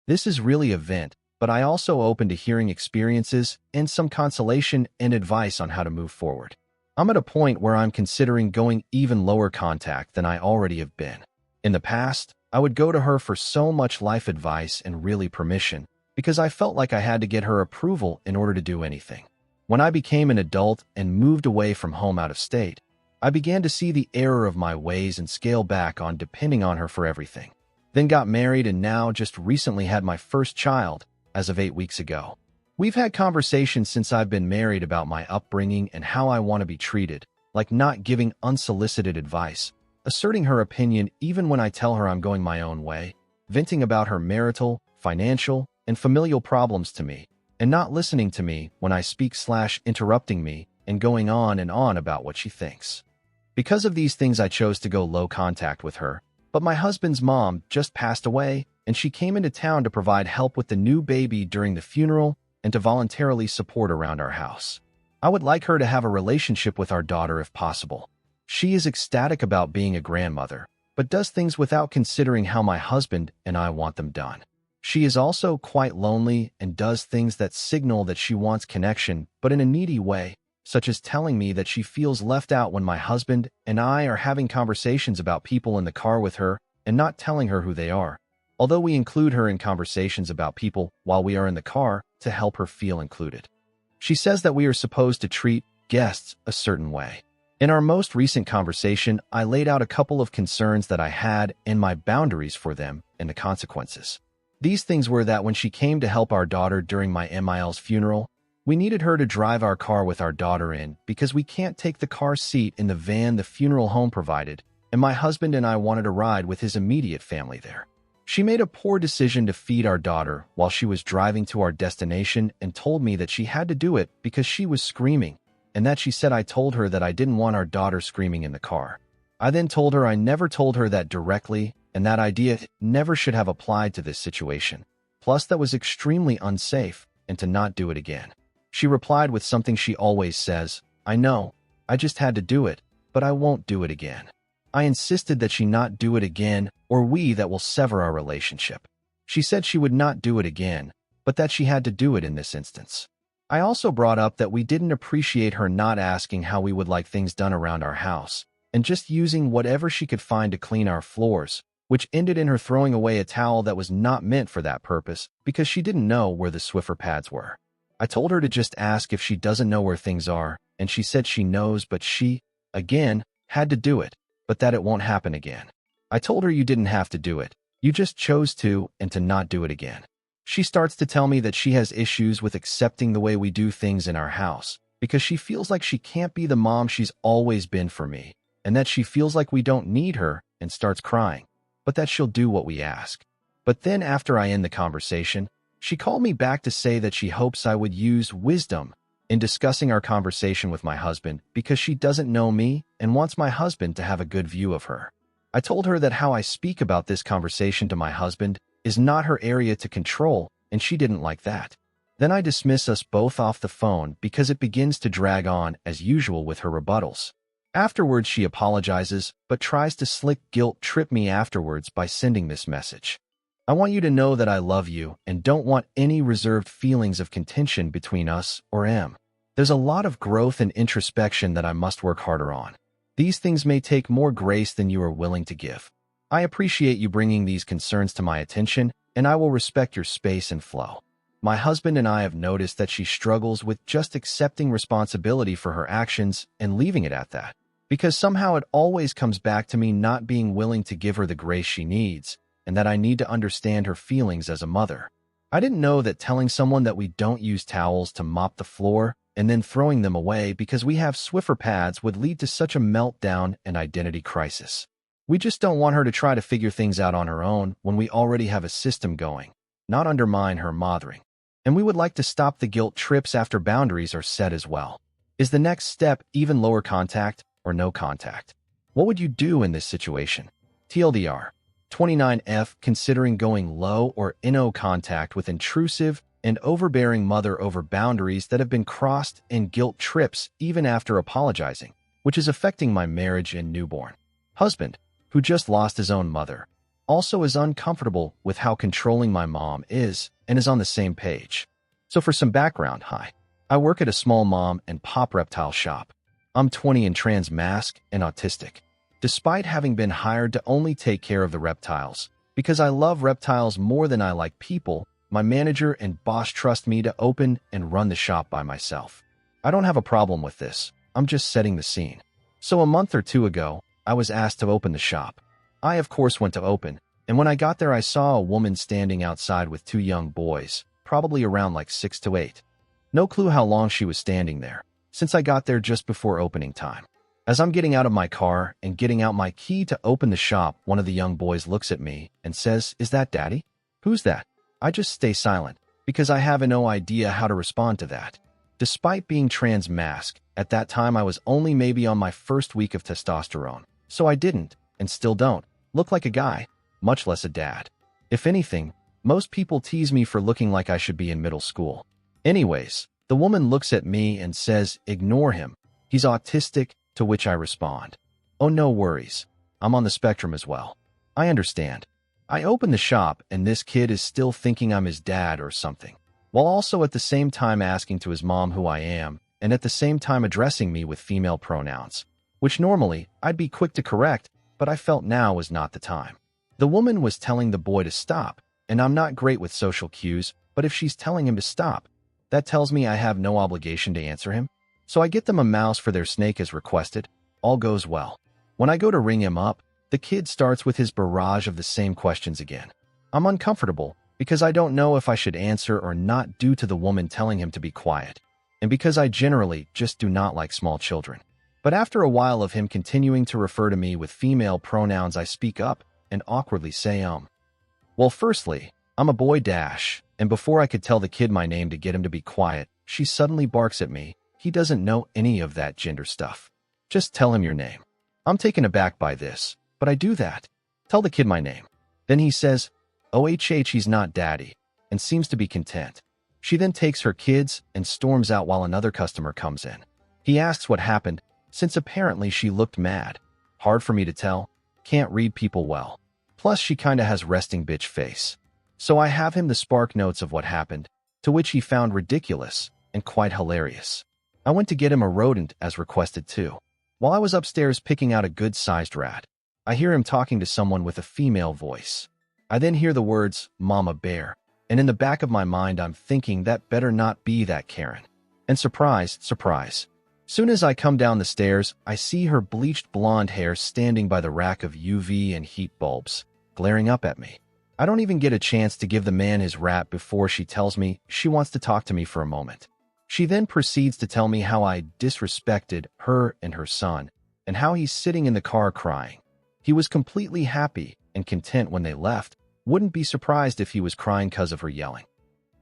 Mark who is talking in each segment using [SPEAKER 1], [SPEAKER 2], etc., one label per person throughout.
[SPEAKER 1] This is really a vent, but I also open to hearing experiences and some consolation and advice on how to move forward. I'm at a point where I'm considering going even lower contact than I already have been. In the past, I would go to her for so much life advice and really permission because I felt like I had to get her approval in order to do anything. When I became an adult and moved away from home out of state, I began to see the error of my ways and scale back on depending on her for everything. Then got married and now just recently had my first child as of 8 weeks ago. We've had conversations since I've been married about my upbringing and how I want to be treated, like not giving unsolicited advice, asserting her opinion even when I tell her I'm going my own way, venting about her marital, financial, and familial problems to me, and not listening to me when I speak/interrupting me and going on and on about what she thinks. Because of these things, I chose to go low contact with her, but my husband's mom just passed away, and she came into town to provide help with the new baby during the funeral and to voluntarily support around our house. I would like her to have a relationship with our daughter if possible. She is ecstatic about being a grandmother, but does things without considering how my husband and I want them done. She is also quite lonely and does things that signal that she wants connection, but in a needy way, such as telling me that she feels left out when my husband and I are having conversations about people in the car with her and not telling her who they are, although we include her in conversations about people while we are in the car to help her feel included. She says that we are supposed to treat guests a certain way. In our most recent conversation, I laid out a couple of concerns that I had and my boundaries for them and the consequences. These things were that when she came to help our daughter during my MIL's funeral, we needed her to drive our car with our daughter in because we can't take the car seat in the van the funeral home provided, and my husband and I wanted a ride with his immediate family there. She made a poor decision to feed our daughter while she was driving to our destination and told me that she had to do it because she was screaming, and that she said I told her that I didn't want our daughter screaming in the car. I then told her I never told her that directly, and that idea never should have applied to this situation. Plus, that was extremely unsafe, and to not do it again. She replied with something she always says, "I know, I just had to do it, but I won't do it again." I insisted that she not do it again, or that will sever our relationship. She said she would not do it again, but that she had to do it in this instance. I also brought up that we didn't appreciate her not asking how we would like things done around our house, and just using whatever she could find to clean our floors, which ended in her throwing away a towel that was not meant for that purpose because she didn't know where the Swiffer pads were. I told her to just ask if she doesn't know where things are, and she said she knows, but she, again, had to do it, but that it won't happen again. I told her you didn't have to do it. You just chose to and to not do it again. She starts to tell me that she has issues with accepting the way we do things in our house because she feels like she can't be the mom she's always been for me, and that she feels like we don't need her, and starts crying, but that she'll do what we ask. But then after I end the conversation, she called me back to say that she hopes I would use wisdom in discussing our conversation with my husband because she doesn't know me and wants my husband to have a good view of her. I told her that how I speak about this conversation to my husband is not her area to control, and she didn't like that. Then I dismiss us both off the phone because it begins to drag on as usual with her rebuttals. Afterwards, she apologizes, but tries to slick guilt trip me afterwards by sending this message. "I want you to know that I love you and don't want any reserved feelings of contention between us or M. There's a lot of growth and introspection that I must work harder on. These things may take more grace than you are willing to give. I appreciate you bringing these concerns to my attention, and I will respect your space and flow. My husband and I have noticed that she struggles with just accepting responsibility for her actions and leaving it at that, because somehow it always comes back to me not being willing to give her the grace she needs, and that I need to understand her feelings as a mother. I didn't know that telling someone that we don't use towels to mop the floor and then throwing them away because we have Swiffer pads would lead to such a meltdown and identity crisis. We just don't want her to try to figure things out on her own when we already have a system going, not undermine her mothering. And we would like to stop the guilt trips after boundaries are set as well. Is the next step even lower contact or no contact? What would you do in this situation? TLDR. 29F, considering going low or no contact with intrusive and overbearing mother over boundaries that have been crossed, and guilt trips even after apologizing, which is affecting my marriage and newborn. Husband, who just lost his own mother. also is uncomfortable with how controlling my mom is and is on the same page. So for some background, hi. I work at a small mom and pop reptile shop. I'm 20 and trans mask and autistic. Despite having been hired to only take care of the reptiles, because I love reptiles more than I like people, my manager and boss trust me to open and run the shop by myself. I don't have a problem with this. I'm just setting the scene. So a month or two ago, I was asked to open the shop. I, of course, went to open, and when I got there, I saw a woman standing outside with two young boys, probably around like 6 to 8. No clue how long she was standing there, since I got there just before opening time. As I'm getting out of my car and getting out my key to open the shop, one of the young boys looks at me and says, "Is that Daddy?" "Who's that?" I just stay silent, because I have no idea how to respond to that. Despite being trans mask, at that time I was only maybe on my first week of testosterone, so I didn't, and still don't, look like a guy, much less a dad. If anything, most people tease me for looking like I should be in middle school. Anyways, the woman looks at me and says, "Ignore him. He's autistic," to which I respond, "Oh, no worries. I'm on the spectrum as well. I understand." I open the shop and this kid is still thinking I'm his dad or something, while also at the same time asking to his mom who I am, and at the same time addressing me with female pronouns, which normally I'd be quick to correct, but I felt now was not the time. The woman was telling the boy to stop, and I'm not great with social cues, but if she's telling him to stop, that tells me I have no obligation to answer him. So I get them a mouse for their snake as requested. All goes well. When I go to ring him up, the kid starts with his barrage of the same questions again. I'm uncomfortable because I don't know if I should answer or not due to the woman telling him to be quiet, and because I generally just do not like small children. But after a while of him continuing to refer to me with female pronouns, I speak up and awkwardly say, "Well, firstly, I'm a boy dash," and before I could tell the kid my name to get him to be quiet, she suddenly barks at me. "He doesn't know any of that gender stuff. Just tell him your name." I'm taken aback by this, but I do that. Tell the kid my name. Then he says, "OHH, he's not Daddy," and seems to be content. She then takes her kids and storms out while another customer comes in. He asks what happened, since apparently she looked mad. Hard for me to tell. Can't read people well. Plus, she kinda has resting bitch face. So I have him the spark notes of what happened, to which he found ridiculous and quite hilarious. I went to get him a rodent as requested too. While I was upstairs picking out a good-sized rat, I hear him talking to someone with a female voice. I then hear the words, "Mama Bear," and in the back of my mind I'm thinking that better not be that Karen. And surprise, surprise. Soon as I come down the stairs, I see her bleached blonde hair standing by the rack of UV and heat bulbs, glaring up at me. I don't even get a chance to give the man his rat before she tells me she wants to talk to me for a moment. She then proceeds to tell me how I disrespected her and her son, and how he's sitting in the car crying. He was completely happy and content when they left. Wouldn't be surprised if he was crying because of her yelling.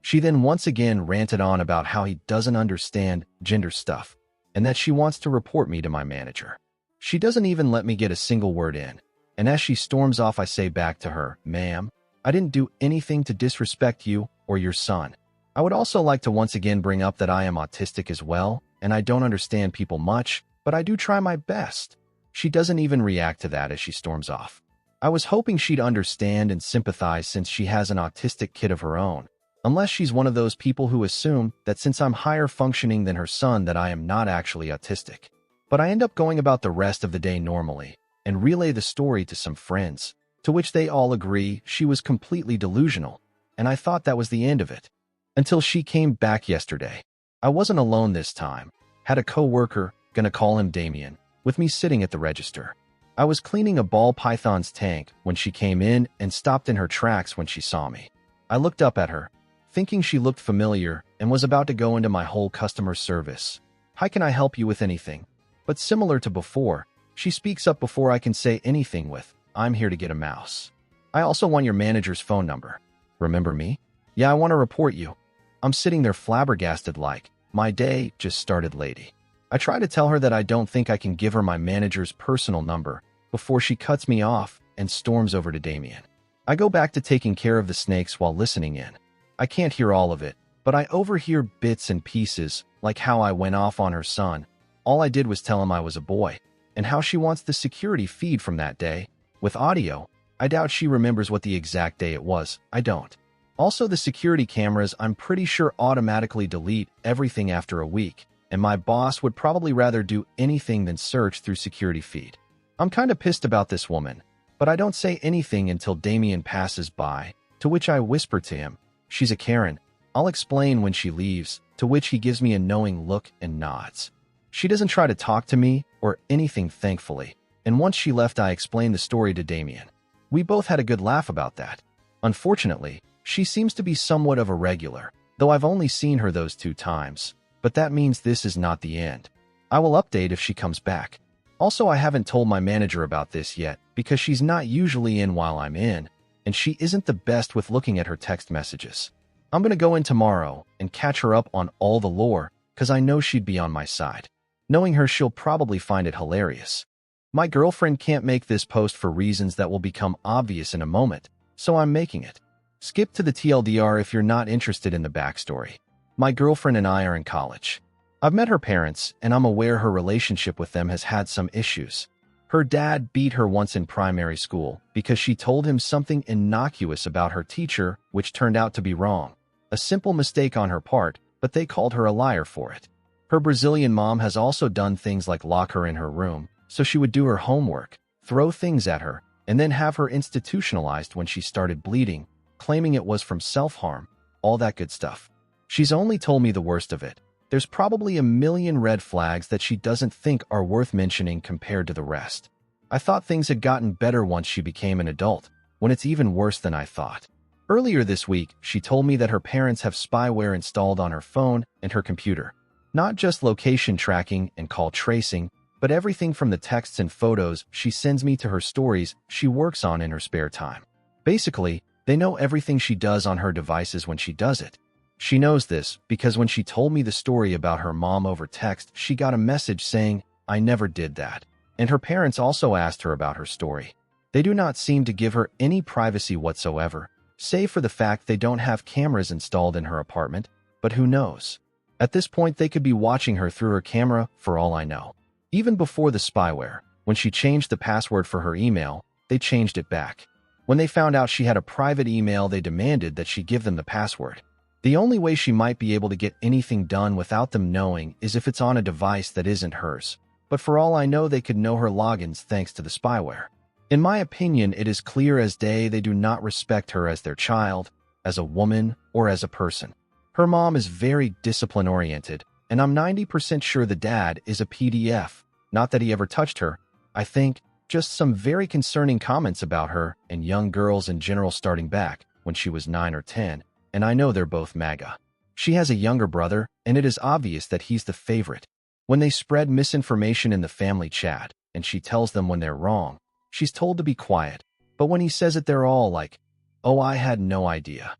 [SPEAKER 1] She then once again ranted on about how he doesn't understand gender stuff, and that she wants to report me to my manager. She doesn't even let me get a single word in, and as she storms off, I say back to her, "Ma'am, I didn't do anything to disrespect you or your son. I would also like to once again bring up that I am autistic as well, and I don't understand people much, but I do try my best." She doesn't even react to that as she storms off. I was hoping she'd understand and sympathize since she has an autistic kid of her own, unless she's one of those people who assume that since I'm higher functioning than her son that I am not actually autistic. But I end up going about the rest of the day normally, and relay the story to some friends, to which they all agree she was completely delusional, and I thought that was the end of it. Until she came back yesterday. I wasn't alone this time. Had a co-worker, gonna call him Damien, with me sitting at the register. I was cleaning a ball python's tank when she came in and stopped in her tracks when she saw me. I looked up at her, thinking she looked familiar, and was about to go into my whole customer service. "Hi, can I help you with anything?" But similar to before, she speaks up before I can say anything with, "I'm here to get a mouse. I also want your manager's phone number." "Remember me?" "Yeah, I want to report you." I'm sitting there flabbergasted like, my day just started, lady. I try to tell her that I don't think I can give her my manager's personal number before she cuts me off and storms over to Damien. I go back to taking care of the snakes while listening in. I can't hear all of it, but I overhear bits and pieces, like how I went off on her son. All I did was tell him I was a boy, and how she wants the security feed from that day. With audio, I doubt she remembers what the exact day it was. I don't. Also, the security cameras I'm pretty sure automatically delete everything after a week, and my boss would probably rather do anything than search through security feed. I'm kinda pissed about this woman, but I don't say anything until Damien passes by, to which I whisper to him, "She's a Karen. I'll explain when she leaves," to which he gives me a knowing look and nods. She doesn't try to talk to me or anything, thankfully, and once she left I explained the story to Damien. We both had a good laugh about that. Unfortunately, she seems to be somewhat of a regular, though I've only seen her those 2 times, but that means this is not the end. I will update if she comes back. Also, I haven't told my manager about this yet because she's not usually in while I'm in, and she isn't the best with looking at her text messages. I'm gonna go in tomorrow and catch her up on all the lore, cause I know she'd be on my side. Knowing her, she'll probably find it hilarious. My girlfriend can't make this post for reasons that will become obvious in a moment, so I'm making it. Skip to the TLDR if you're not interested in the backstory. My girlfriend and I are in college. I've met her parents, and I'm aware her relationship with them has had some issues. Her dad beat her once in primary school because she told him something innocuous about her teacher, which turned out to be wrong. A simple mistake on her part, but they called her a liar for it. Her Brazilian mom has also done things like lock her in her room, so she would do her homework, throw things at her, and then have her institutionalized when she started bleeding, claiming it was from self-harm, all that good stuff. She's only told me the worst of it. There's probably a million red flags that she doesn't think are worth mentioning compared to the rest. I thought things had gotten better once she became an adult, when it's even worse than I thought. Earlier this week, she told me that her parents have spyware installed on her phone and her computer. Not just location tracking and call tracing, but everything from the texts and photos she sends me to her stories she works on in her spare time. Basically, they know everything she does on her devices when she does it. She knows this because when she told me the story about her mom over text, she got a message saying, "I never did that." And her parents also asked her about her story. They do not seem to give her any privacy whatsoever, save for the fact they don't have cameras installed in her apartment, but who knows? At this point, they could be watching her through her camera for all I know. Even before the spyware, when she changed the password for her email, they changed it back. When they found out she had a private email, they demanded that she give them the password. The only way she might be able to get anything done without them knowing is if it's on a device that isn't hers. But for all I know, they could know her logins thanks to the spyware. In my opinion, it is clear as day they do not respect her as their child, as a woman, or as a person. Her mom is very discipline-oriented, and I'm 90% sure the dad is a PDF. Not that he ever touched her. I think just some very concerning comments about her and young girls in general starting back when she was 9 or 10, and I know they're both MAGA. She has a younger brother, and it is obvious that he's the favorite. When they spread misinformation in the family chat, and she tells them when they're wrong, she's told to be quiet, but when he says it, they're all like, "Oh, I had no idea."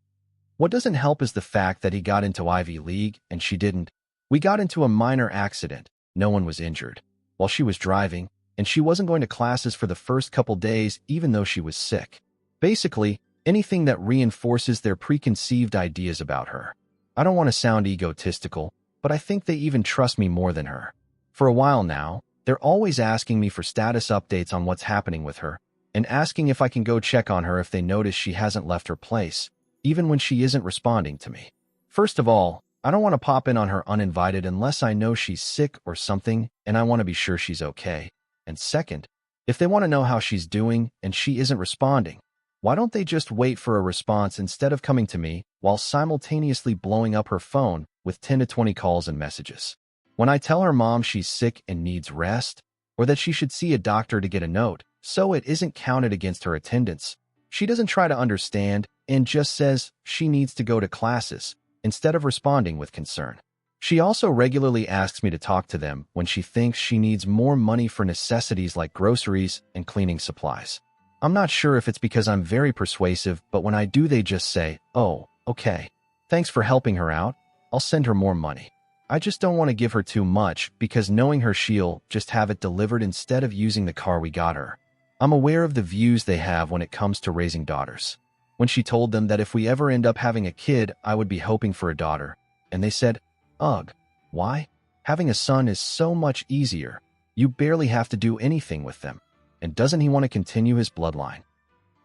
[SPEAKER 1] What doesn't help is the fact that he got into Ivy League and she didn't. We got into a minor accident, no one was injured, while she was driving, and she wasn't going to classes for the first couple days even though she was sick. Basically, anything that reinforces their preconceived ideas about her. I don't want to sound egotistical, but I think they even trust me more than her. For a while now, they're always asking me for status updates on what's happening with her, and asking if I can go check on her if they notice she hasn't left her place, even when she isn't responding to me. First of all, I don't want to pop in on her uninvited unless I know she's sick or something and I want to be sure she's okay. And second, if they want to know how she's doing and she isn't responding, why don't they just wait for a response instead of coming to me while simultaneously blowing up her phone with 10 to 20 calls and messages? When I tell her mom she's sick and needs rest, or that she should see a doctor to get a note so it isn't counted against her attendance, she doesn't try to understand and just says she needs to go to classes, instead of responding with concern. She also regularly asks me to talk to them when she thinks she needs more money for necessities like groceries and cleaning supplies. I'm not sure if it's because I'm very persuasive, but when I do, they just say, "Oh, okay. Thanks for helping her out. I'll send her more money." I just don't want to give her too much because knowing her, she'll just have it delivered instead of using the car we got her. I'm aware of the views they have when it comes to raising daughters. When she told them that if we ever end up having a kid, I would be hoping for a daughter, and they said, "Ugh, why? Having a son is so much easier. You barely have to do anything with them. And doesn't he want to continue his bloodline?"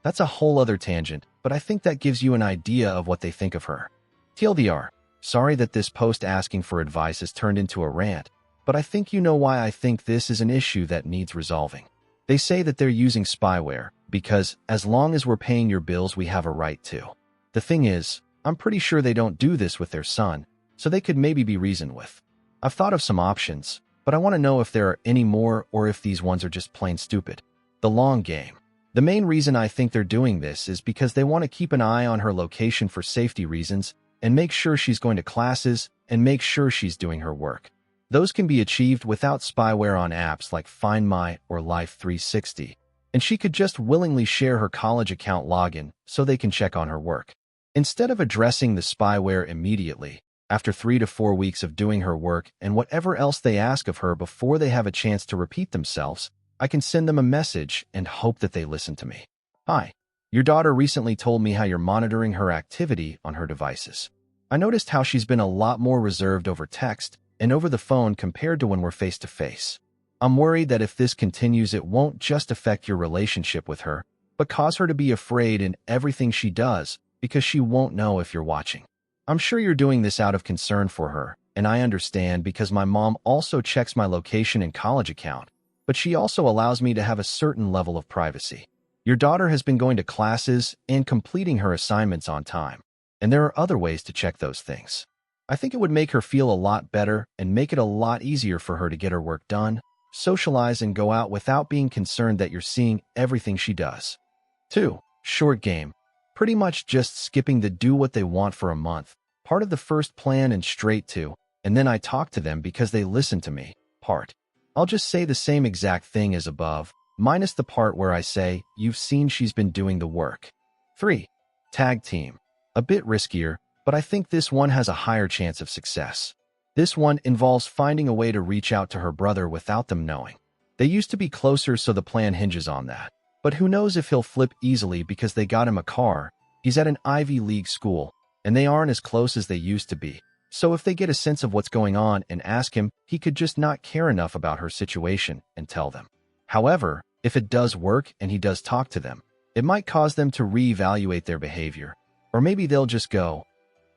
[SPEAKER 1] That's a whole other tangent, but I think that gives you an idea of what they think of her. TLDR, sorry that this post asking for advice has turned into a rant, but I think you know why I think this is an issue that needs resolving. They say that they're using spyware because as long as we're paying your bills, we have a right to. The thing is, I'm pretty sure they don't do this with their son, so they could maybe be reasoned with. I've thought of some options, but I want to know if there are any more or if these ones are just plain stupid. The long game. The main reason I think they're doing this is because they want to keep an eye on her location for safety reasons and make sure she's going to classes and make sure she's doing her work. Those can be achieved without spyware on apps like Find My or Life360, and she could just willingly share her college account login so they can check on her work. Instead of addressing the spyware immediately, after 3 to 4 weeks of doing her work and whatever else they ask of her before they have a chance to repeat themselves, I can send them a message and hope that they listen to me. Hi, your daughter recently told me how you're monitoring her activity on her devices. I noticed how she's been a lot more reserved over text and over the phone compared to when we're face-to-face. I'm worried that if this continues, it won't just affect your relationship with her, but cause her to be afraid in everything she does because she won't know if you're watching. I'm sure you're doing this out of concern for her, and I understand because my mom also checks my location and college account, but she also allows me to have a certain level of privacy. Your daughter has been going to classes and completing her assignments on time, and there are other ways to check those things. I think it would make her feel a lot better and make it a lot easier for her to get her work done, socialize, and go out without being concerned that you're seeing everything she does. 2. Short game. Pretty much just skipping the do what they want for a month, part of the first plan and straight to, and then I talk to them because they listen to me, part. I'll just say the same exact thing as above, minus the part where I say, you've seen she's been doing the work. 3. Tag team. A bit riskier, but I think this one has a higher chance of success. This one involves finding a way to reach out to her brother without them knowing. They used to be closer, so the plan hinges on that. But who knows if he'll flip easily because they got him a car, he's at an Ivy League school, and they aren't as close as they used to be. So if they get a sense of what's going on and ask him, he could just not care enough about her situation and tell them. However, if it does work and he does talk to them, it might cause them to reevaluate their behavior. Or maybe they'll just go,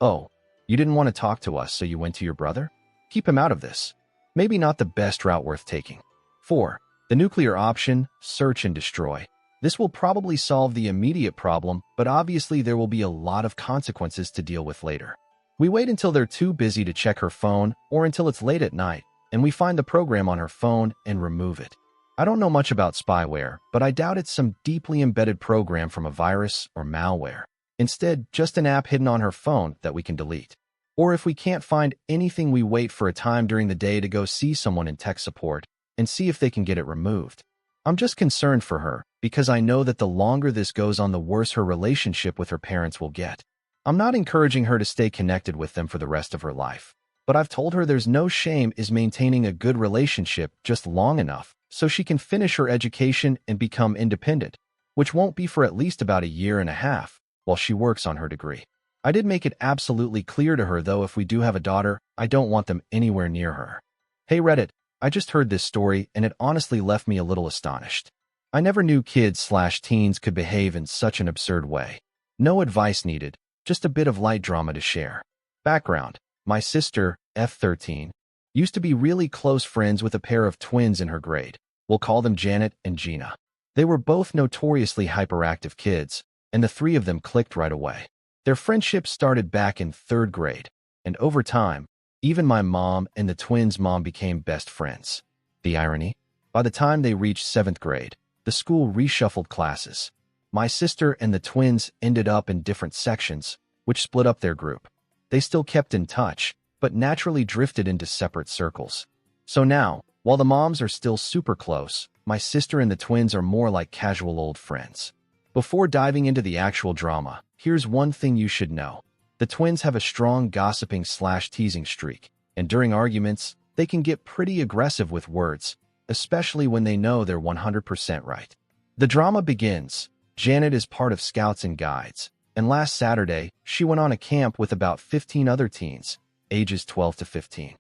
[SPEAKER 1] oh, you didn't want to talk to us, so you went to your brother? Keep him out of this. Maybe not the best route worth taking. 4. The nuclear option, search and destroy. This will probably solve the immediate problem, but obviously there will be a lot of consequences to deal with later. We wait until they're too busy to check her phone or until it's late at night, and we find the program on her phone and remove it. I don't know much about spyware, but I doubt it's some deeply embedded program from a virus or malware. Instead, just an app hidden on her phone that we can delete. Or if we can't find anything, we wait for a time during the day to go see someone in tech support and see if they can get it removed. I'm just concerned for her because I know that the longer this goes on, the worse her relationship with her parents will get. I'm not encouraging her to stay connected with them for the rest of her life, but I've told her there's no shame in maintaining a good relationship just long enough so she can finish her education and become independent, which won't be for at least about 1.5 years while she works on her degree. I did make it absolutely clear to her, though, if we do have a daughter, I don't want them anywhere near her. Hey Reddit, I just heard this story and it honestly left me a little astonished. I never knew kids/teens could behave in such an absurd way. No advice needed. Just a bit of light drama to share. Background. My sister, F13, used to be really close friends with a pair of twins in her grade. We'll call them Janet and Gina. They were both notoriously hyperactive kids, and the three of them clicked right away. Their friendship started back in 3rd grade, and over time, even my mom and the twins' mom became best friends. The irony? By the time they reached 7th grade, the school reshuffled classes. My sister and the twins ended up in different sections, which split up their group. They still kept in touch, but naturally drifted into separate circles. So now, while the moms are still super close, my sister and the twins are more like casual old friends. Before diving into the actual drama, here's one thing you should know. The twins have a strong gossiping/teasing streak, and during arguments, they can get pretty aggressive with words, especially when they know they're 100% right. The drama begins. Janet is part of Scouts and Guides, and last Saturday, she went on a camp with about 15 other teens, ages 12 to 15.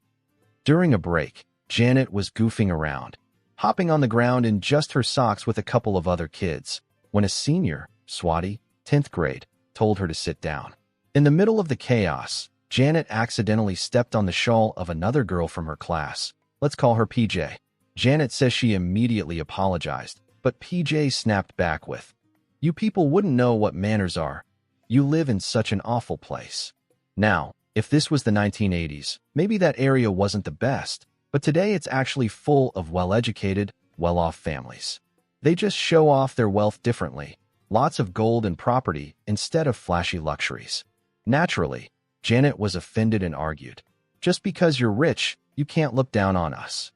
[SPEAKER 1] During a break, Janet was goofing around, hopping on the ground in just her socks with a couple of other kids, when a senior, Swati, 10th grade, told her to sit down. In the middle of the chaos, Janet accidentally stepped on the shawl of another girl from her class. Let's call her PJ. Janet says she immediately apologized, but PJ snapped back with, "You people wouldn't know what manners are. You live in such an awful place." Now, if this was the 1980s, maybe that area wasn't the best, but today it's actually full of well-educated, well-off families. They just show off their wealth differently. Lots of gold and property instead of flashy luxuries. Naturally, Janet was offended and argued, "Just because you're rich, you can't look down on us."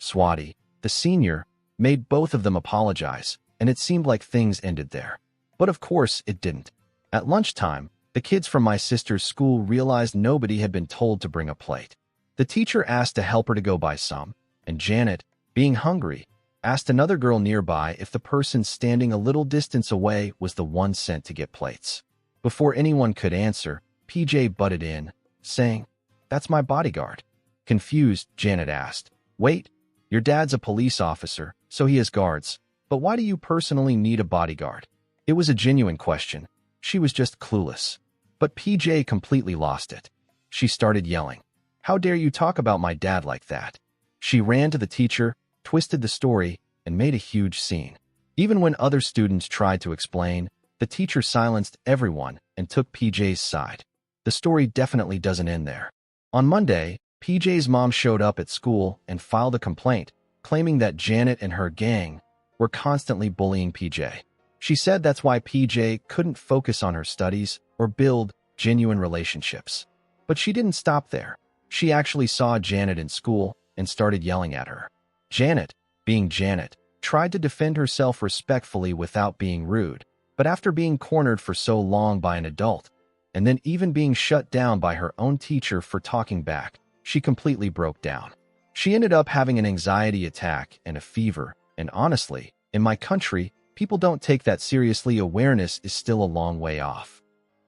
[SPEAKER 1] Swati, the senior, made both of them apologize, and it seemed like things ended there. But of course, it didn't. At lunchtime, the kids from my sister's school realized nobody had been told to bring a plate. The teacher asked to help her to go buy some, and Janet, being hungry, asked another girl nearby if the person standing a little distance away was the one sent to get plates. Before anyone could answer, PJ butted in, saying, "That's my bodyguard." Confused, Janet asked, "Wait, your dad's a police officer, so he has guards, but why do you personally need a bodyguard?" It was a genuine question. She was just clueless. But PJ completely lost it. She started yelling, "How dare you talk about my dad like that?" She ran to the teacher, twisted the story, and made a huge scene. Even when other students tried to explain, the teacher silenced everyone and took PJ's side. The story definitely doesn't end there. On Monday, PJ's mom showed up at school and filed a complaint, claiming that Janet and her gang were constantly bullying PJ. She said that's why PJ couldn't focus on her studies or build genuine relationships. But she didn't stop there. She actually saw Janet in school and started yelling at her. Janet, being Janet, tried to defend herself respectfully without being rude, but after being cornered for so long by an adult, and then even being shut down by her own teacher for talking back, she completely broke down. She ended up having an anxiety attack and a fever, and honestly, in my country, people don't take that seriously. Awareness is still a long way off.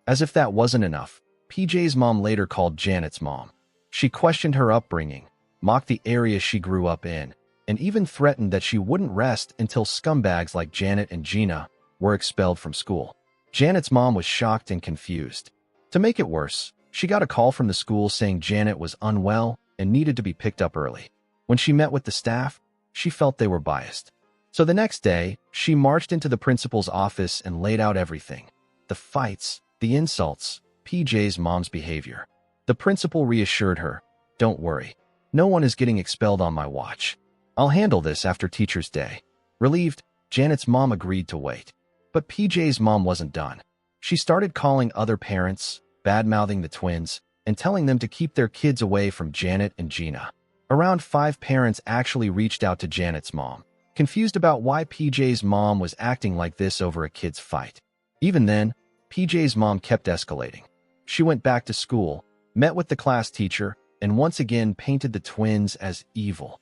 [SPEAKER 1] As if that wasn't enough, PJ's mom later called Janet's mom. She questioned her upbringing, mocked the area she grew up in, and even threatened that she wouldn't rest until scumbags like Janet and Gina were expelled from school. Janet's mom was shocked and confused. To make it worse, she got a call from the school saying Janet was unwell and needed to be picked up early. When she met with the staff, she felt they were biased. So the next day, she marched into the principal's office and laid out everything. The fights, the insults, PJ's mom's behavior. The principal reassured her, "Don't worry. No one is getting expelled on my watch. I'll handle this after Teacher's Day." Relieved, Janet's mom agreed to wait. But PJ's mom wasn't done. She started calling other parents, bad-mouthing the twins, and telling them to keep their kids away from Janet and Gina. Around 5 parents actually reached out to Janet's mom, confused about why PJ's mom was acting like this over a kid's fight. Even then, PJ's mom kept escalating. She went back to school, met with the class teacher, and once again painted the twins as evil.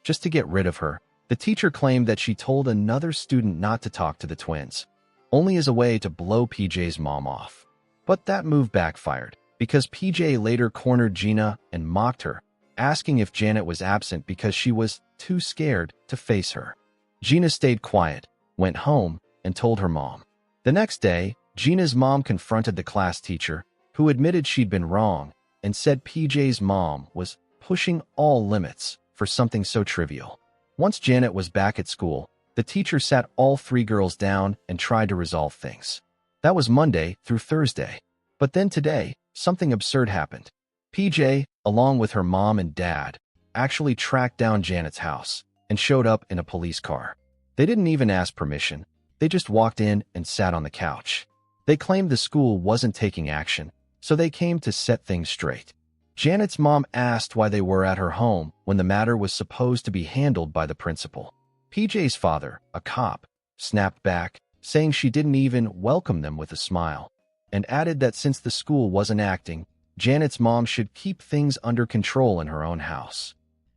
[SPEAKER 1] Just to get rid of her, the teacher claimed that she told another student not to talk to the twins, only as a way to blow PJ's mom off. But that move backfired, because PJ later cornered Gina and mocked her, asking if Janet was absent because she was too scared to face her. Gina stayed quiet, went home, and told her mom. The next day, Gina's mom confronted the class teacher, who admitted she'd been wrong and said PJ's mom was pushing all limits for something so trivial. Once Janet was back at school, the teacher sat all 3 girls down and tried to resolve things. That was Monday through Thursday. But then today, something absurd happened. PJ, along with her mom and dad, actually tracked down Janet's house and showed up in a police car. They didn't even ask permission. They just walked in and sat on the couch. They claimed the school wasn't taking action, so they came to set things straight. Janet's mom asked why they were at her home when the matter was supposed to be handled by the principal. PJ's father, a cop, snapped back, saying she didn't even welcome them with a smile, and added that since the school wasn't acting, Janet's mom should keep things under control in her own house.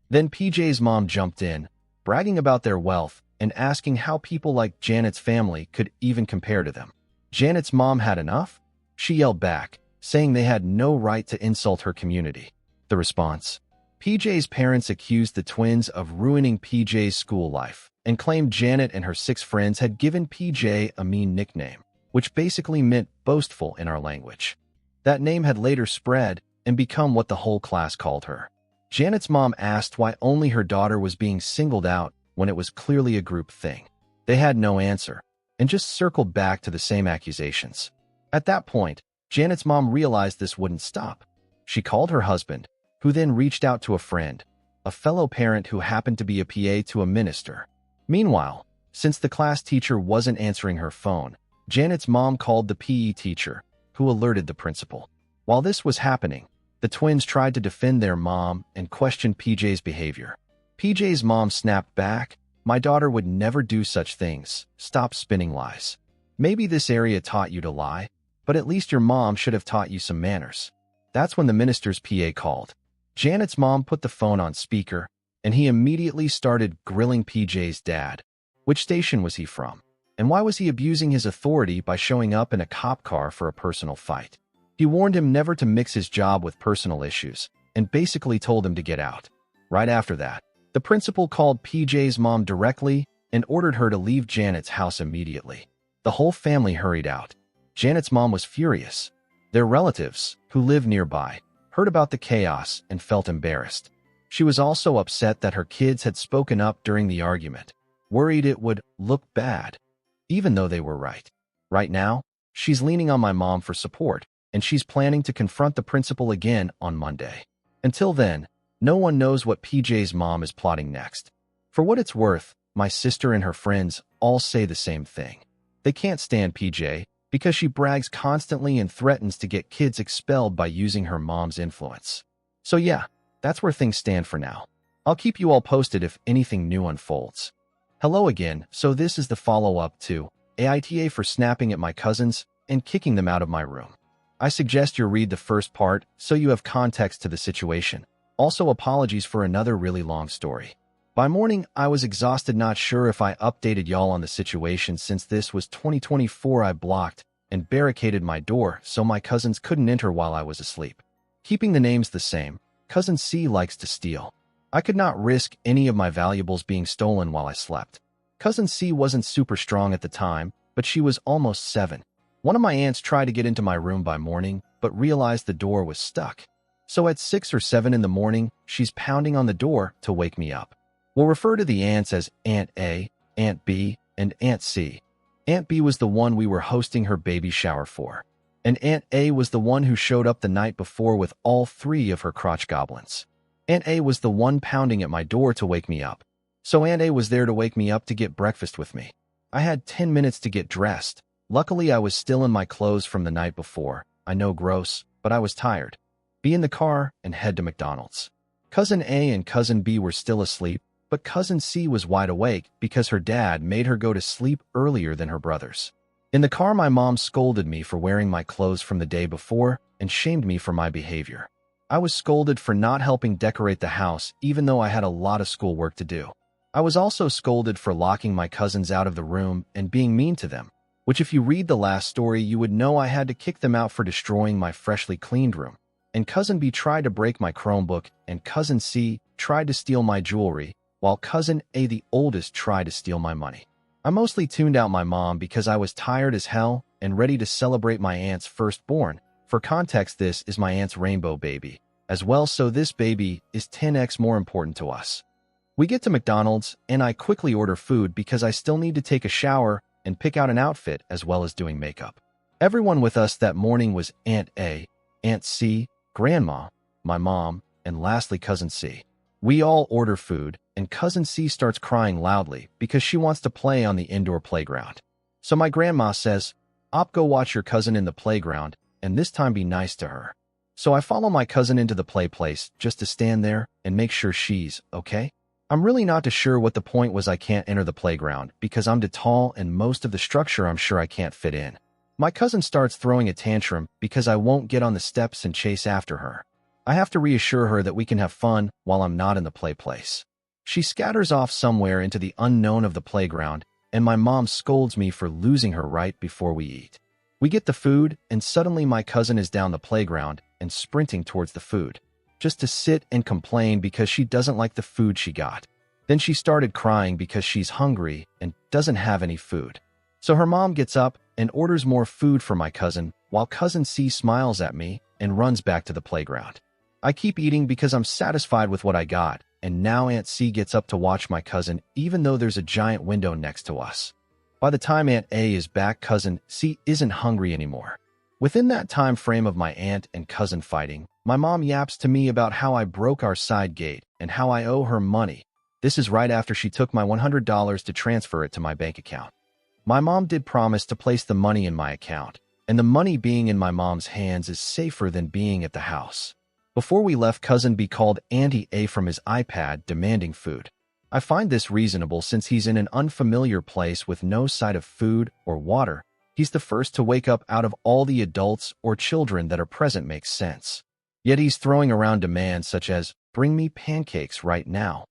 [SPEAKER 1] Then PJ's mom jumped in, bragging about their wealth and asking how people like Janet's family could even compare to them. Janet's mom had enough? She yelled back, saying they had no right to insult her community. The response? PJ's parents accused the twins of ruining PJ's school life and claimed Janet and her 6 friends had given PJ a mean nickname. which basically meant boastful in our language. That name had later spread and become what the whole class called her. Janet's mom asked why only her daughter was being singled out when it was clearly a group thing. They had no answer and just circled back to the same accusations. At that point, Janet's mom realized this wouldn't stop. She called her husband, who then reached out to a friend, a fellow parent who happened to be a PA to a minister. Meanwhile, since the class teacher wasn't answering her phone, Janet's mom called the PE teacher, who alerted the principal. While this was happening, the twins tried to defend their mom and question PJ's behavior. PJ's mom snapped back, "My daughter would never do such things. Stop spinning lies. Maybe this area taught you to lie, but at least your mom should have taught you some manners." That's when the minister's PA called. Janet's mom put the phone on speaker, and he immediately started grilling PJ's dad. Which station was he from? And why was he abusing his authority by showing up in a cop car for a personal fight? He warned him never to mix his job with personal issues, and basically told him to get out. Right after that, the principal called PJ's mom directly and ordered her to leave Janet's house immediately. The whole family hurried out. Janet's mom was furious. Their relatives, who lived nearby, heard about the chaos and felt embarrassed. She was also upset that her kids had spoken up during the argument, worried it would look bad, even though they were right. Right now, she's leaning on my mom for support, and she's planning to confront the principal again on Monday. Until then, no one knows what PJ's mom is plotting next. For what it's worth, my sister and her friends all say the same thing. They can't stand PJ because she brags constantly and threatens to get kids expelled by using her mom's influence. So yeah, that's where things stand for now. I'll keep you all posted if anything new unfolds. Hello again, so this is the follow-up to AITA for snapping at my cousins and kicking them out of my room. I suggest you read the first part so you have context to the situation. Also, apologies for another really long story. By morning, I was exhausted, not sure if I updated y'all on the situation since this was 2024. I blocked and barricaded my door so my cousins couldn't enter while I was asleep. Keeping the names the same, Cousin C likes to steal. I could not risk any of my valuables being stolen while I slept. Cousin C wasn't super strong at the time, but she was almost 7. One of my aunts tried to get into my room by morning, but realized the door was stuck. So at 6 or 7 in the morning, she's pounding on the door to wake me up. We'll refer to the aunts as Aunt A, Aunt B, and Aunt C. Aunt B was the one we were hosting her baby shower for, and Aunt A was the one who showed up the night before with all 3 of her crotch goblins. Aunt A was the one pounding at my door to wake me up. So Aunt A was there to wake me up to get breakfast with me. I had 10 minutes to get dressed. Luckily, I was still in my clothes from the night before. I know, gross, but I was tired. Be in the car and head to McDonald's. Cousin A and Cousin B were still asleep, but Cousin C was wide awake because her dad made her go to sleep earlier than her brothers. In the car, my mom scolded me for wearing my clothes from the day before and shamed me for my behavior. I was scolded for not helping decorate the house even though I had a lot of schoolwork to do. I was also scolded for locking my cousins out of the room and being mean to them, which if you read the last story you would know I had to kick them out for destroying my freshly cleaned room. And Cousin B tried to break my Chromebook, and Cousin C tried to steal my jewelry, while Cousin A, the oldest, tried to steal my money. I mostly tuned out my mom because I was tired as hell and ready to celebrate my aunt's firstborn. For context, this is my aunt's rainbow baby as well, so this baby is 10x more important to us. We get to McDonald's, and I quickly order food because I still need to take a shower and pick out an outfit as well as doing makeup. Everyone with us that morning was Aunt A, Aunt C, Grandma, my mom, and lastly Cousin C. We all order food, and Cousin C starts crying loudly because she wants to play on the indoor playground. So my grandma says, "Op, go watch your cousin in the playground, and this time be nice to her." So I follow my cousin into the play place just to stand there and make sure she's okay. I'm really not too sure what the point was. I can't enter the playground because I'm too tall and most of the structure I'm sure I can't fit in. My cousin starts throwing a tantrum because I won't get on the steps and chase after her. I have to reassure her that we can have fun while I'm not in the play place. She scatters off somewhere into the unknown of the playground, and my mom scolds me for losing her right before we eat. We get the food, and suddenly my cousin is down the playground and sprinting towards the food, just to sit and complain because she doesn't like the food she got. Then she started crying because she's hungry and doesn't have any food. So her mom gets up and orders more food for my cousin, while cousin C smiles at me and runs back to the playground. I keep eating because I'm satisfied with what I got, and now Aunt C gets up to watch my cousin even though there's a giant window next to us. By the time Aunt A is back, cousin C isn't hungry anymore. Within that time frame of my aunt and cousin fighting, my mom yaps to me about how I broke our side gate and how I owe her money. This is right after she took my $100 to transfer it to my bank account. My mom did promise to place the money in my account, and the money being in my mom's hands is safer than being at the house. Before we left, cousin B called Auntie A from his iPad demanding food. I find this reasonable since he's in an unfamiliar place with no sight of food or water. He's the first to wake up out of all the adults or children that are present makes sense. Yet he's throwing around demands such as, bring me pancakes right now.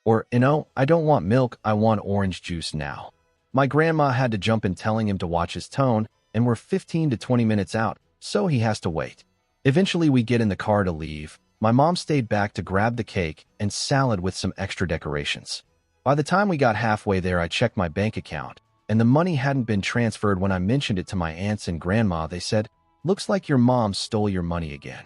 [SPEAKER 1] Or, I don't want milk, I want orange juice now. My grandma had to jump in telling him to watch his tone, and we're 15 to 20 minutes out, so he has to wait. Eventually we get in the car to leave. My mom stayed back to grab the cake and salad with some extra decorations. By the time we got halfway there, I checked my bank account, and the money hadn't been transferred. When I mentioned it to my aunts and grandma, they said, looks like your mom stole your money again.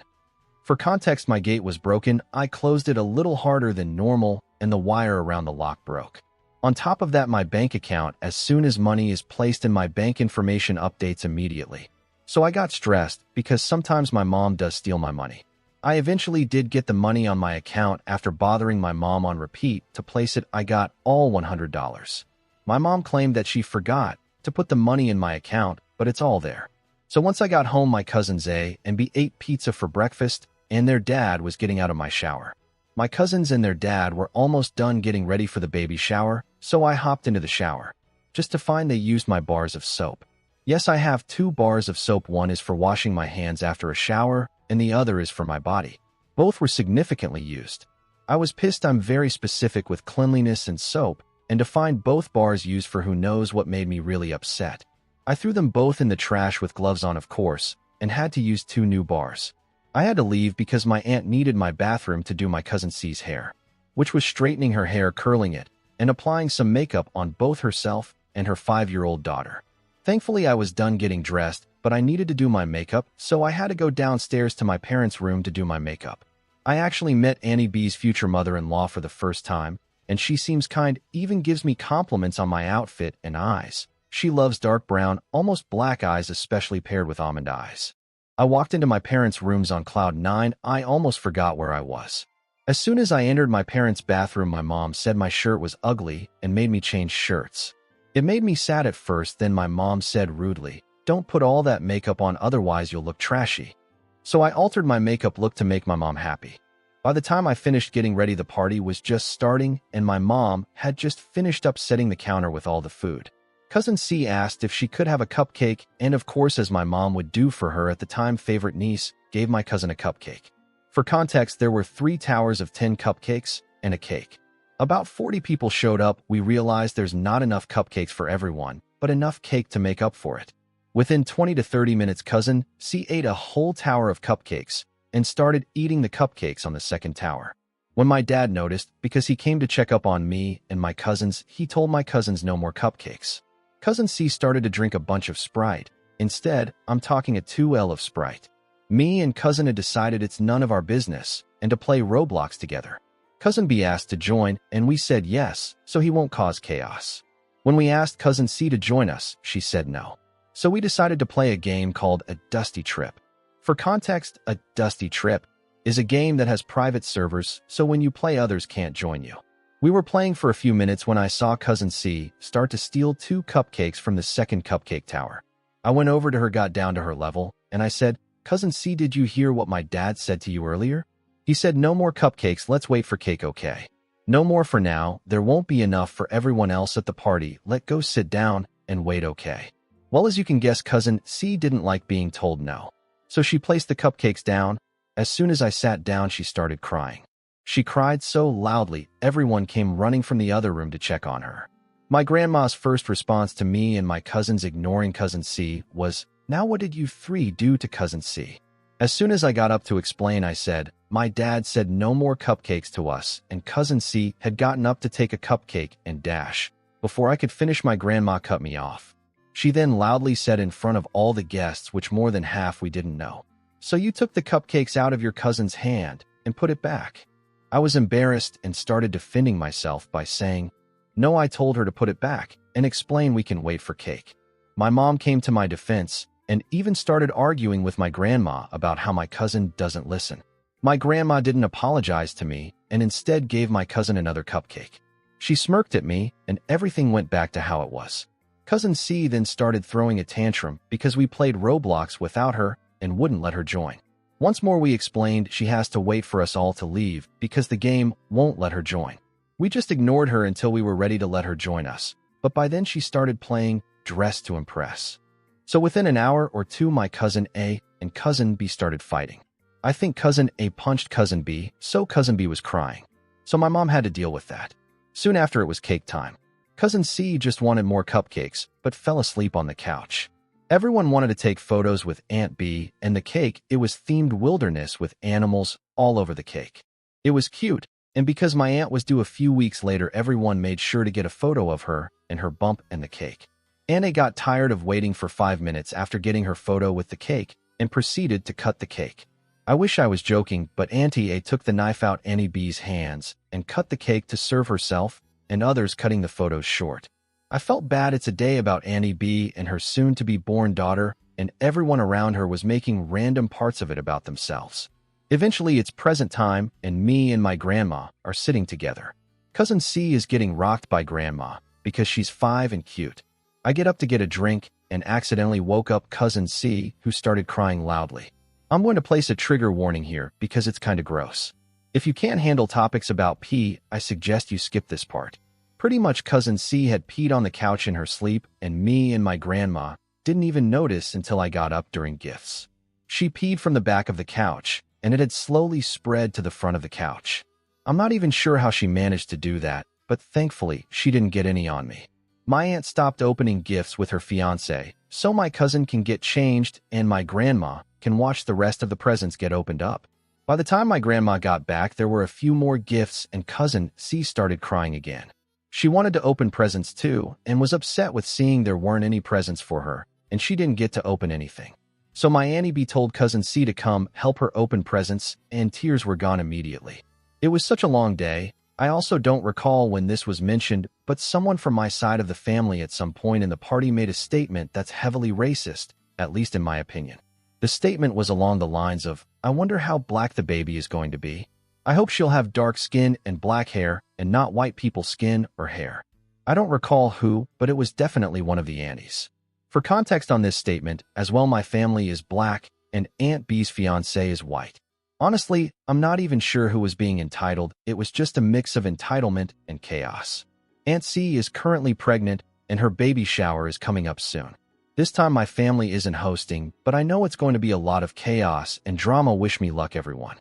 [SPEAKER 1] For context, my gate was broken. I closed it a little harder than normal, and the wire around the lock broke. On top of that, my bank account, as soon as money is placed in my bank, information updates immediately. So I got stressed because sometimes my mom does steal my money. I eventually did get the money on my account after bothering my mom on repeat to place it. I got all $100. My mom claimed that she forgot to put the money in my account, but it's all there. So once I got home, my cousins A and B ate pizza for breakfast, and their dad was getting out of my shower. My cousins and their dad were almost done getting ready for the baby shower, so I hopped into the shower, just to find they used my bars of soap. Yes, I have 2 bars of soap. One is for washing my hands after a shower, and the other is for my body. Both were significantly used. I was pissed. I'm very specific with cleanliness and soap, and to find both bars used for who knows what made me really upset. I threw them both in the trash with gloves on, of course, and had to use 2 new bars. I had to leave because my aunt needed my bathroom to do my cousin C's hair, which was straightening her hair, curling it, and applying some makeup on both herself and her 5-year-old daughter. Thankfully, I was done getting dressed, but I needed to do my makeup, so I had to go downstairs to my parents' room to do my makeup. I actually met Annie B's future mother-in-law for the first time, and she seems kind, even gives me compliments on my outfit and eyes. She loves dark brown, almost black eyes, especially paired with almond eyes. I walked into my parents' rooms on cloud 9. I almost forgot where I was. As soon as I entered my parents' bathroom, my mom said my shirt was ugly and made me change shirts. It made me sad at first, then my mom said rudely, don't put all that makeup on, otherwise you'll look trashy. So I altered my makeup look to make my mom happy. By the time I finished getting ready, the party was just starting, and my mom had just finished up setting the counter with all the food. Cousin C asked if she could have a cupcake, and of course, as my mom would do for her at the time favorite niece, gave my cousin a cupcake. For context, there were 3 towers of 10 cupcakes and a cake. About 40 people showed up. We realized there's not enough cupcakes for everyone, but enough cake to make up for it. Within 20 to 30 minutes, cousin C ate a whole tower of cupcakes and started eating the cupcakes on the second tower. When my dad noticed, because he came to check up on me and my cousins, he told my cousins no more cupcakes. Cousin C started to drink a bunch of Sprite. Instead, I'm talking a 2L of Sprite. Me and cousin had decided it's none of our business and to play Roblox together. Cousin B asked to join, and we said yes, so he won't cause chaos. When we asked cousin C to join us, she said no. So we decided to play a game called a Dusty Trip. For context, a Dusty Trip is a game that has private servers, so when you play, others can't join you. We were playing for a few minutes when I saw cousin C start to steal 2 cupcakes from the second cupcake tower. I went over to her, got down to her level, and I said, Cousin C, did you hear what my dad said to you earlier? He said no more cupcakes, let's wait for cake, okay? No more for now, there won't be enough for everyone else at the party, let go sit down and wait, okay? Well, as you can guess, cousin C didn't like being told no. So she placed the cupcakes down. As soon as I sat down, she started crying. She cried so loudly, everyone came running from the other room to check on her. My grandma's first response to me and my cousins ignoring cousin C was, now what did you 3 do to cousin C? As soon as I got up to explain, I said, my dad said no more cupcakes to us, and cousin C had gotten up to take a cupcake and dash. Before I could finish, my grandma cut me off. She then loudly said in front of all the guests, which more than half we didn't know. "So you took the cupcakes out of your cousin's hand and put it back?" I was embarrassed and started defending myself by saying, "No, I told her to put it back and explain we can wait for cake." My mom came to my defense and even started arguing with my grandma about how my cousin doesn't listen. My grandma didn't apologize to me and instead gave my cousin another cupcake. She smirked at me and everything went back to how it was. Cousin C then started throwing a tantrum because we played Roblox without her and wouldn't let her join. Once more we explained she has to wait for us all to leave because the game won't let her join. We just ignored her until we were ready to let her join us, but by then she started playing Dress to Impress. So within an hour or two, my cousin A and cousin B started fighting. I think cousin A punched cousin B, so cousin B was crying. So my mom had to deal with that. Soon after, it was cake time. Cousin C just wanted more cupcakes, but fell asleep on the couch. Everyone wanted to take photos with Aunt B, and the cake, it was themed wilderness with animals all over the cake. It was cute, and because my aunt was due a few weeks later, everyone made sure to get a photo of her and her bump and the cake. Aunt A got tired of waiting for 5 minutes after getting her photo with the cake and proceeded to cut the cake. I wish I was joking, but Auntie A took the knife out Auntie B's hands and cut the cake to serve herself and others, cutting the photos short. I felt bad. It's a day about Auntie B and her soon-to-be-born daughter, and everyone around her was making random parts of it about themselves. Eventually, it's present time, and me and my grandma are sitting together. Cousin C is getting rocked by grandma because she's 5 and cute. I get up to get a drink and accidentally woke up Cousin C, who started crying loudly. I'm going to place a trigger warning here because it's kind of gross. If you can't handle topics about pee, I suggest you skip this part. Pretty much Cousin C had peed on the couch in her sleep, and me and my grandma didn't even notice until I got up during gifts. She peed from the back of the couch, and it had slowly spread to the front of the couch. I'm not even sure how she managed to do that, but thankfully she didn't get any on me. My aunt stopped opening gifts with her fiancé, so my cousin can get changed and my grandma can watch the rest of the presents get opened up. By the time my grandma got back, there were a few more gifts and Cousin C started crying again. She wanted to open presents too and was upset with seeing there weren't any presents for her, and she didn't get to open anything. So my Auntie B told Cousin C to come help her open presents, and tears were gone immediately. It was such a long day. I also don't recall when this was mentioned, but someone from my side of the family at some point in the party made a statement that's heavily racist, at least in my opinion. The statement was along the lines of, "I wonder how black the baby is going to be. I hope she'll have dark skin and black hair and not white people's skin or hair." I don't recall who, but it was definitely one of the aunties. For context on this statement, as well, my family is black and Aunt B's fiancé is white. Honestly, I'm not even sure who was being entitled. It was just a mix of entitlement and chaos. Aunt C is currently pregnant and her baby shower is coming up soon. This time my family isn't hosting, but I know it's going to be a lot of chaos and drama. Wish me luck, everyone.